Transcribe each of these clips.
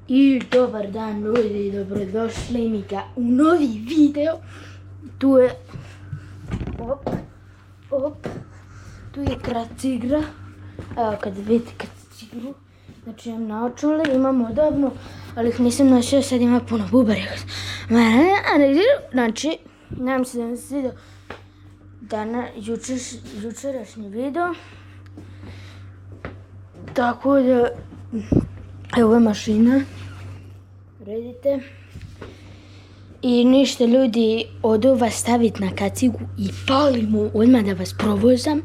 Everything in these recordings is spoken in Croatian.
I dobar dan ljudi, dobrodošli mi u novi video. Tu je tu je kracigra. Evo kad vidite kracigru, znači imam naočale, imam odavno, ali ih nisam nosio, sad ima puno bubarja. Znači, nadam se da vam se vidio jučerašnji video. Tako da, evo je mašina, vidite. I ništa ljudi, odo vas staviti na kacigu i palimo odmah da vas provozam,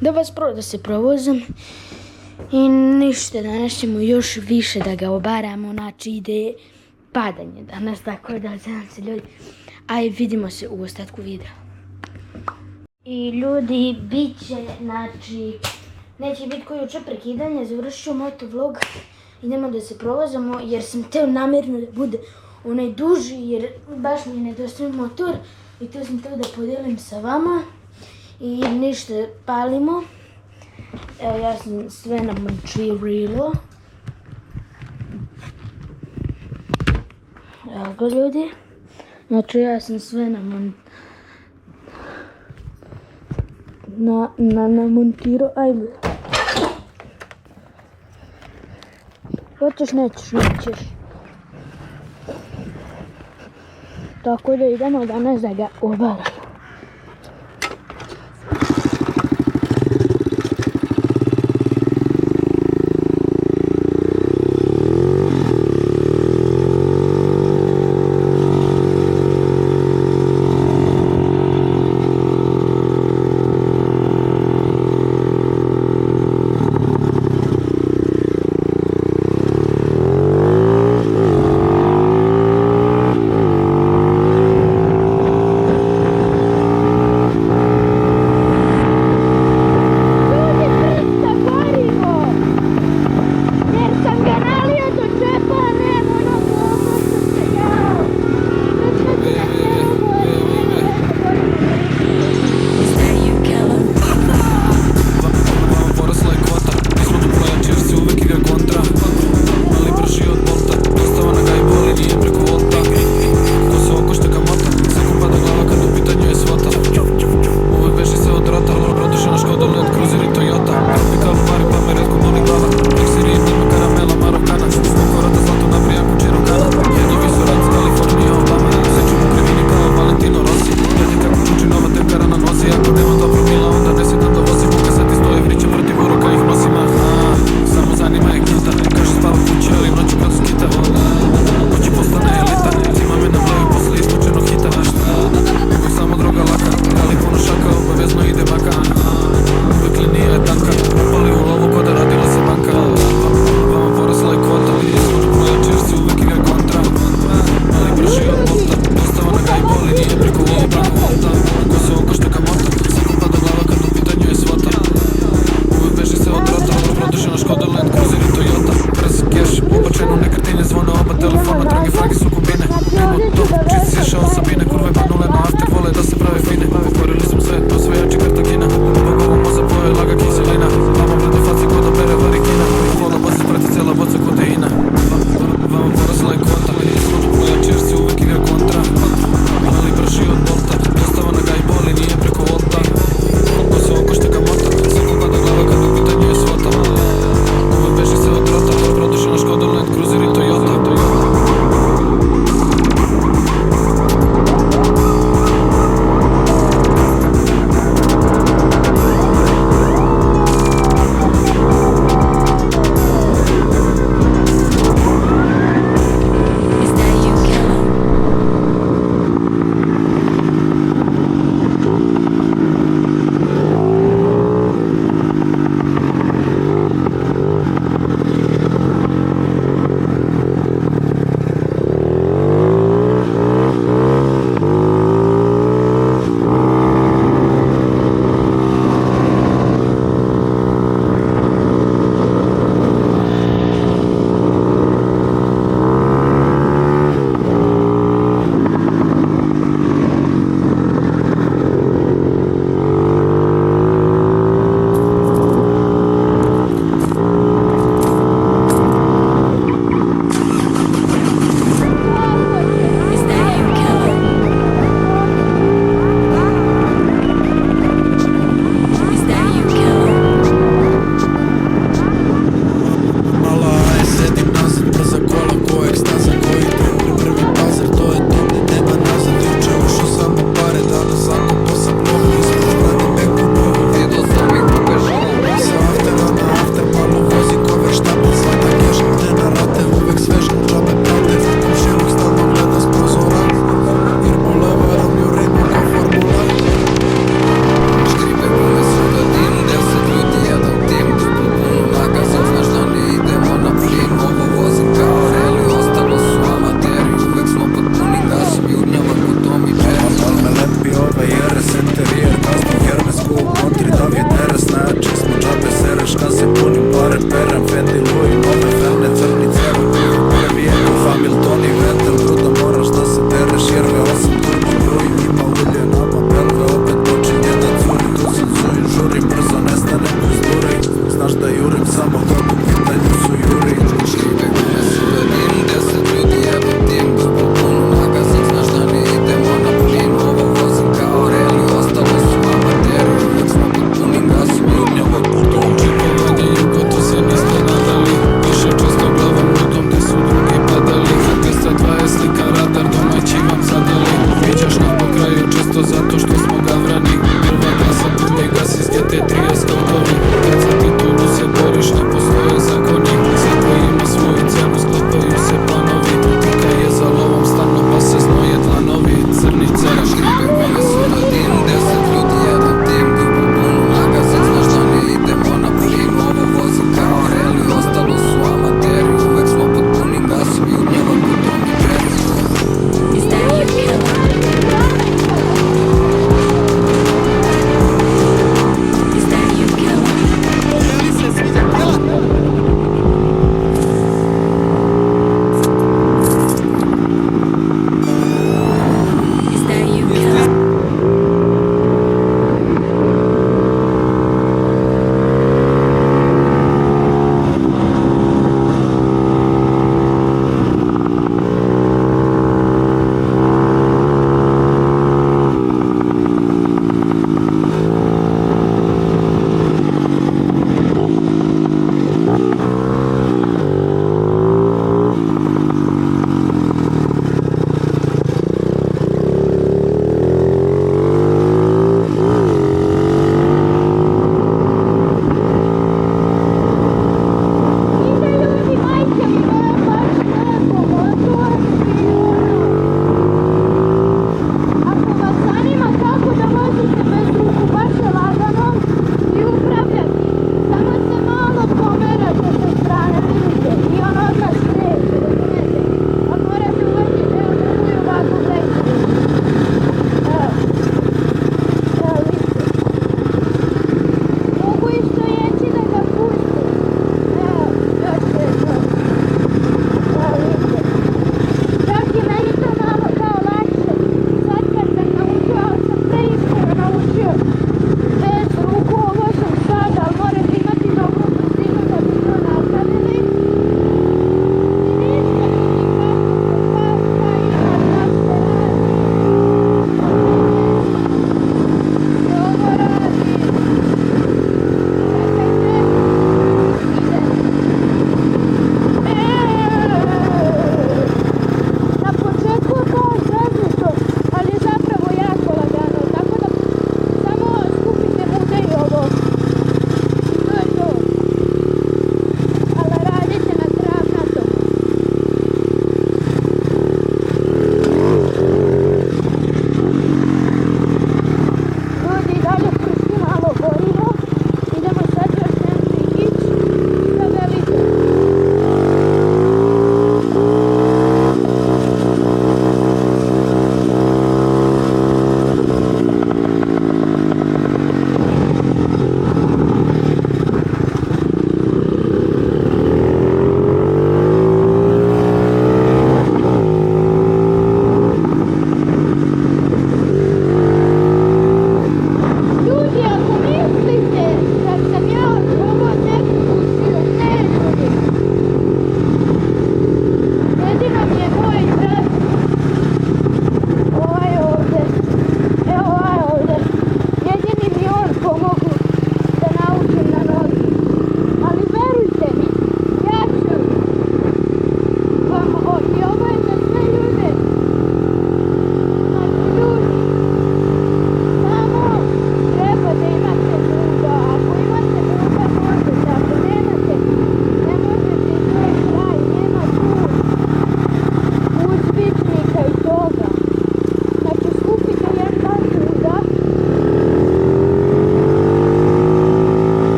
da se provozam. I ništa, danas ćemo još više da ga obaramo, znači ide padanje danas, tako da znam se ljudi. Aj, vidimo se u ostatku videa. I ljudi, bit će, znači, neće biti koji jučer prekidanje, završit ću motovlog. Idemo da se provozamo jer sam teo namjerno da bude onaj duži jer baš mi je nedostaje motor i to sam teo da podijelim sa vama. I ništa, palimo. Evo ja sam sve namontirilo. Evo ga ljudi. Znači ja sam sve namontirao. Ajde. Hoćeš, nećeš. Tako da idemo danas da ga obalamo.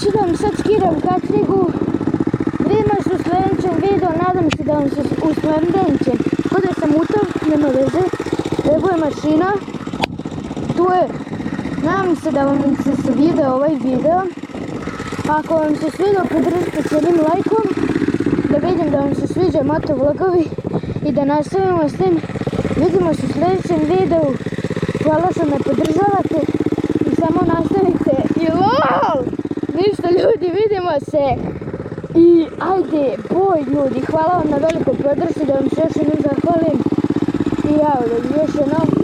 idem sad skidam kacigu. Vidimo se u sljedećem videu, nadam se da vam se u sljedećem. Kod da sam utov, nema veze. Evo je mašina. Tu je. Nadam se da vam se svidio ovaj video. Ako vam se svidio, podržite s jednim lajkom. Da vidim da vam se sviđa motovlogovi. I da nastavimo s tim. Vidimo se u sljedećem videu. Hvala što me podržavate. I samo nastavite. I lol! Ništa ljudi, vidimo se. I ajde, boj ljudi. Hvala vam na velikoj podršci, da vam se još jednom zahvalim. I ja, još jednom.